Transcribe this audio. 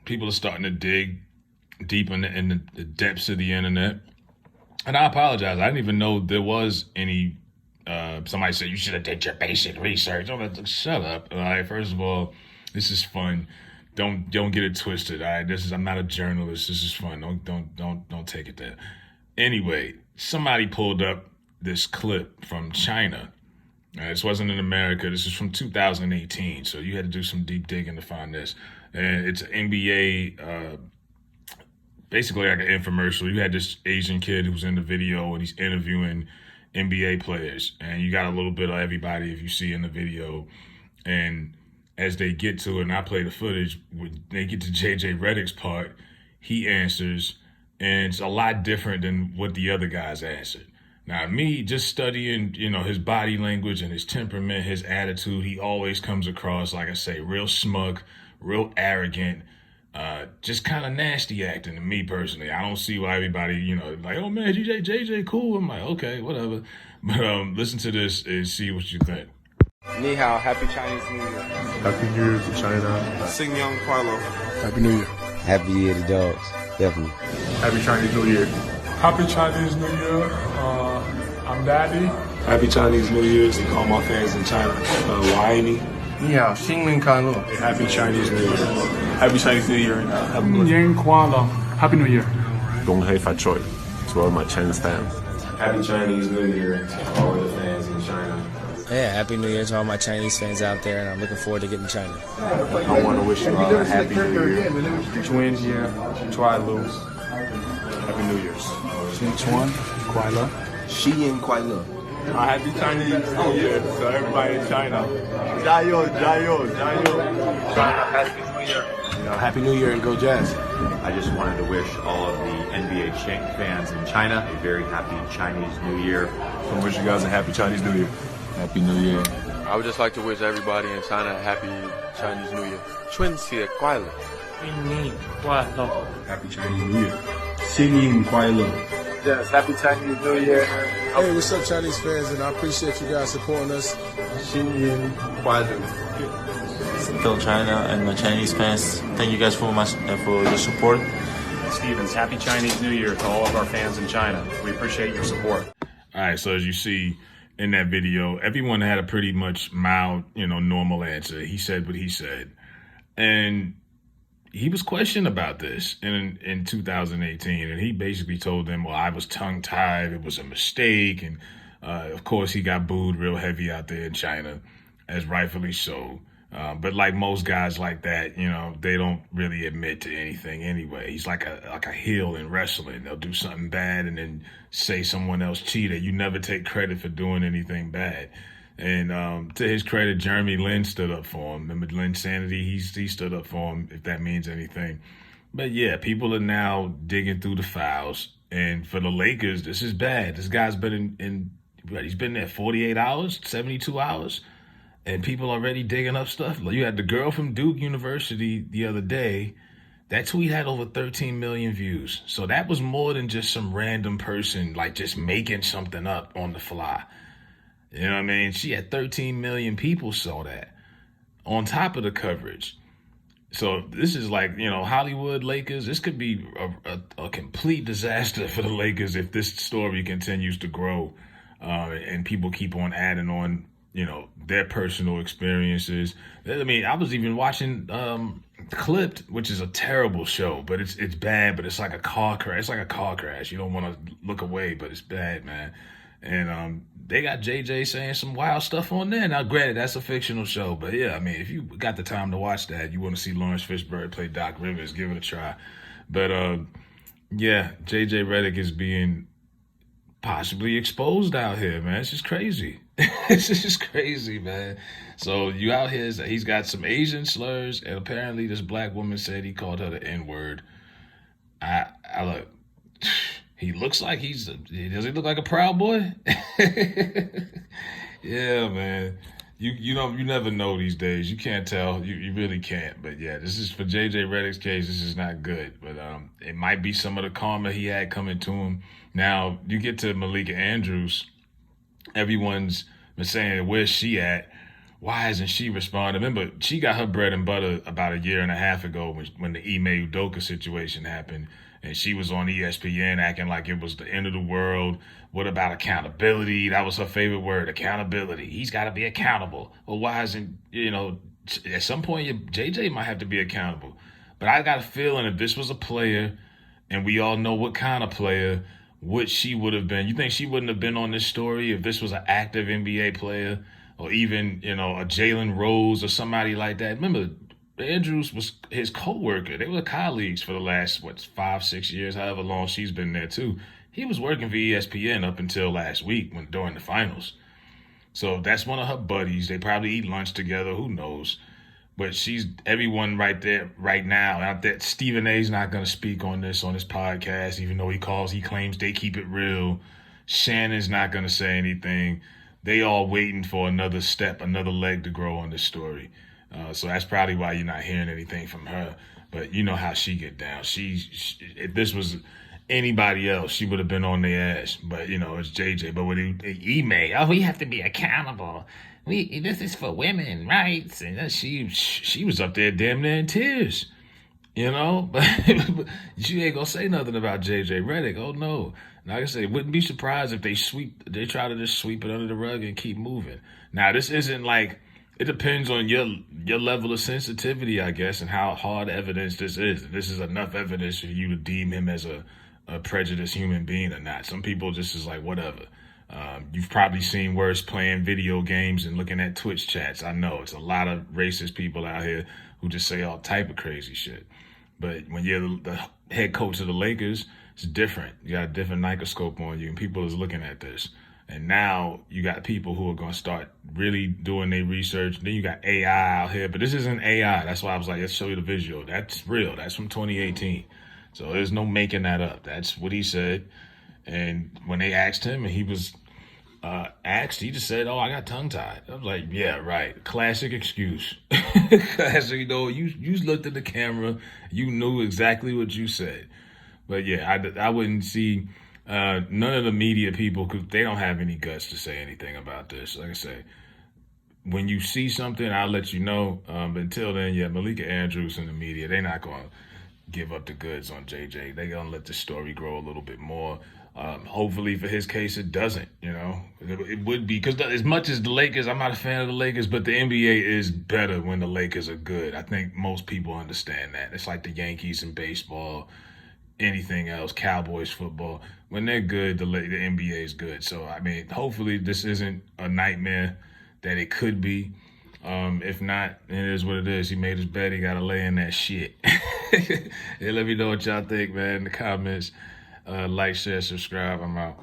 people are starting to dig deep in the depths of the internet. And I apologize. I didn't even know there was any. Somebody said you should have did your basic research. I'm like, shut up. All right. First of all, this is fun. Don't get it twisted. All right. I'm not a journalist. This is fun. Don't take it there. Anyway, somebody pulled up this clip from China. This wasn't in America. This is from 2018. So you had to do some deep digging to find this. And it's an NBA, basically like an infomercial. You had this Asian kid who was in the video and he's interviewing NBA players. And you got a little bit of everybody if you see in the video. And as they get to it, and I play the footage, when they get to JJ Redick's part, he answers. And it's a lot different than what the other guys answered. Now, me just studying, his body language and his temperament, his attitude, he always comes across, like I say, real smug, real arrogant, just kind of nasty acting to me personally. I don't see why everybody, like, oh man, JJ, cool. I'm like, okay, whatever. But listen to this and see what you think. Ni hao, happy Chinese New Year. Happy New Year to China. Sing Young Carlo. Happy New Year. Happy Year to dogs, definitely. Happy Chinese New Year. Happy Chinese New Year. I'm Daddy. Happy Chinese New Year to all my fans in China. Waini. 你好，新年快乐。 Happy Chinese New Year. Happy Chinese New Year. 新年快乐. Happy New Year. 恭喜发财 to all my Chinese fans. Happy Chinese New Year to all the fans in China. Yeah, Happy New Year to all my Chinese fans out there, and I'm looking forward to getting to China. I want to wish you all a Happy New Year. 春节快乐. Happy New Year's. 新春快乐. 新年快乐. Happy Chinese New Year to everybody in China. 加油，加油，加油. China, Happy New Year. Happy New Year and go Jazz. I just wanted to wish all of the NBA fans in China a very happy Chinese New Year. So I wish you guys a Happy Chinese New Year. Happy New Year. I would just like to wish everybody in China a happy Chinese New Year. 春节快乐. 新年快乐. Happy Chinese New Year. 新年快乐. Yes, happy Chinese New Year. Hey, what's up, Chinese fans? And I appreciate you guys supporting us. 新年快乐. Fellow China and my Chinese fans, thank you guys for your support. Stevens, happy Chinese New Year to all of our fans in China. We appreciate your support. All right, so as you see in that video, everyone had a pretty much mild, normal answer. He said what he said. And he was questioned about this in 2018, and he basically told them, well, I was tongue-tied, it was a mistake, and of course he got booed real heavy out there in China, as rightfully so. But like most guys like that, they don't really admit to anything anyway. He's like a heel in wrestling. They'll do something bad and then say someone else cheated. You never take credit for doing anything bad. And to his credit, Jeremy Lin stood up for him. Remember Lin Sanity? He stood up for him, if that means anything. But yeah, people are now digging through the files. And for the Lakers, this is bad. This guy's been he's been there 48 hours, 72 hours. And people already digging up stuff. You had the girl from Duke University the other day. That tweet had over 13 million views. So that was more than just some random person, like just making something up on the fly. You know what I mean? She had 13 million people saw that on top of the coverage. So this is like, Hollywood Lakers. This could be a complete disaster for the Lakers if this story continues to grow and people keep on adding on, their personal experiences. I mean, I was even watching Clipped, which is a terrible show, but it's bad, but it's like a car crash. It's like a car crash. You don't want to look away, but it's bad, man. And they got JJ saying some wild stuff on there. Now, granted, that's a fictional show, but yeah, I mean, if you got the time to watch that, you want to see Lawrence Fishburne play Doc Rivers, give it a try. But yeah, JJ Redick is being possibly exposed out here, man. It's just crazy. It's just crazy, man. So you out here, he's got some Asian slurs, and apparently this black woman said he called her the N-word. I look, he looks like does he look like a Proud Boy? Yeah, man. You never know these days. You can't tell. You really can't. But yeah, this is for JJ Redick's case. This is not good. But it might be some of the karma he had coming to him. Now you get to Malika Andrews. Everyone's been saying where's she at? why hasn't she responded? Remember, she got her bread and butter about a year and a half ago when the Ime Udoka situation happened. And she was on ESPN acting like it was the end of the world. What about accountability? That was her favorite word, accountability. He's got to be accountable. Well, why isn't, at some point, JJ might have to be accountable. But I got a feeling if this was a player, and we all know what kind of player, what she would have been. You think she wouldn't have been on this story if this was an active NBA player? Or even, a Jalen Rose or somebody like that. Remember, Andrews was his co-worker. They were colleagues for the last, 5-6 years, however long she's been there too. He was working for ESPN up until last week during the finals. So that's one of her buddies. They probably eat lunch together. Who knows? But she's everyone right there right now. Out there, Stephen A's not going to speak on this on his podcast, even though he claims they keep it real. Shannon's not going to say anything. They all waiting for another step, another leg to grow on this story. So that's probably why you're not hearing anything from her. But you know how she get down. If this was anybody else, she would have been on their ass. But, it's JJ. But with Ime, we have to be accountable. This is for women rights. And she was up there damn near in tears. But you ain't going to say nothing about JJ Redick. Oh, no. Like I said, wouldn't be surprised if they try to just sweep it under the rug and keep moving. Now, this isn't like, it depends on your level of sensitivity, I guess, and how hard evidence this is. If this is enough evidence for you to deem him as a prejudiced human being or not. Some people just is like, whatever. You've probably seen worse playing video games and looking at Twitch chats. I know it's a lot of racist people out here who just say all type of crazy shit. But when you're the head coach of the Lakers, it's different. You got a different microscope on you, and people is looking at this. And now you got people who are going to start really doing their research. Then you got AI out here, but this isn't AI. That's why I was like, let's show you the visual. That's real. That's from 2018. So there's no making that up. That's what he said. And when they asked him, and he was asked, he just said, "Oh, I got tongue-tied." I was like, yeah, right. Classic excuse. Classic, you looked at the camera. You knew exactly what you said. But yeah, I wouldn't see none of the media people, because they don't have any guts to say anything about this. Like I say, when you see something, I'll let you know. But until then, yeah, Malika Andrews and the media, they're not going to give up the goods on JJ. They're going to let the story grow a little bit more. Hopefully for his case, it doesn't, It would be, because as much as the Lakers, I'm not a fan of the Lakers, but the NBA is better when the Lakers are good. I think most people understand that. It's like the Yankees in baseball, anything else, Cowboys football. When they're good, the NBA is good. So, hopefully this isn't a nightmare that it could be. If not, it is what it is. He made his bed. He got to lay in that shit. Hey, let me know what y'all think, man, in the comments. Like, share, subscribe. I'm out.